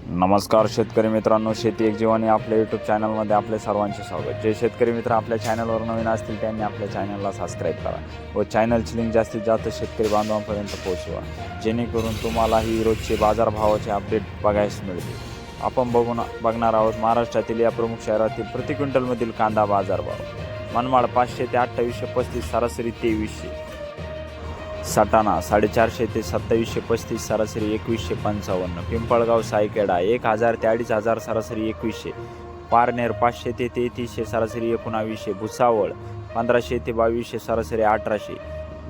नमस्कार शेतकरी मित्रांनो, शेती एक जीवन या आपल्या यूट्यूब चॅनलमध्ये आपले सर्वांचे स्वागत. जे शेतकरी मित्र आपल्या चॅनलवर नवीन असतील त्यांनी आपल्या चॅनलला सबस्क्राईब करा व चॅनलची लिंक जास्तीत जास्त शेतकरी बांधवांपर्यंत पोहोचवा, जेणेकरून तुम्हालाही रोजचे बाजारभावाचे अपडेट बघायला मिळतील. आपण बघणार आहोत महाराष्ट्रातील या प्रमुख शहरातील प्रति क्विंटलमधील कांदा बाजारभाव. मनमाड 500 ते 2835, सरासरी 2300. सटाणा 450 ते 2735, सरासरी 2155. पिंपळगाव सायखेडा 1000 ते 2500, सरासरी 2100. पारनेर 500 ते 3300, सरासरी 1900. भुसावळ 1500 ते 2200, सरासरी 1800.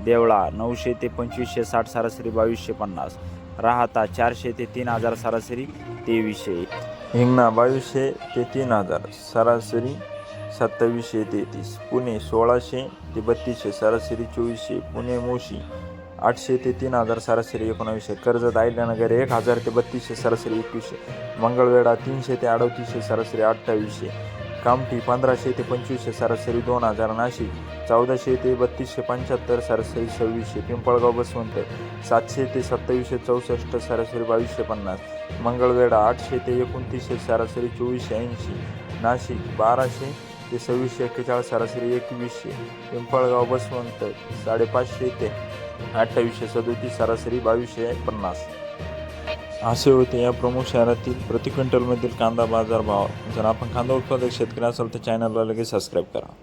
देवळा 900 ते 2560, सरासरी 2250. राहाता 400 ते 3000, सरासरी 2300. हिंगणा 2200 ते 3000, सरासरी 2733. पुणे 1600 ते 3200, सरासरी 2400. पुणे मोशी 800 ते 3000, सरासरी 1900. कर्जत अहिल्यानगर 1000 ते 3200, सरासरी 2100. मंगळवेढा 300 ते 3800, सरासरी 2800. कामठी 1500 ते 2500, सरासरी 2000. नाशिक 1400 ते 3275, सरासरी 2600. पिंपळगाव बसवंत 700 ते 2764, सरासरी 2250. मंगळवेढा 800 ते 2900, सरासरी 2480. नाशिक 1200 ते 2641, सरासरी 2100. पिंपळगाव बसवंत 550 ते 2837, सरासरी 2250. असे होते या प्रमुख शहरातील प्रति क्विंटलमधील कांदा बाजार भाव. जर आपण कांदा उत्पादक शेतकरी असाल तर चॅनलला लगेच सबस्क्राईब करा.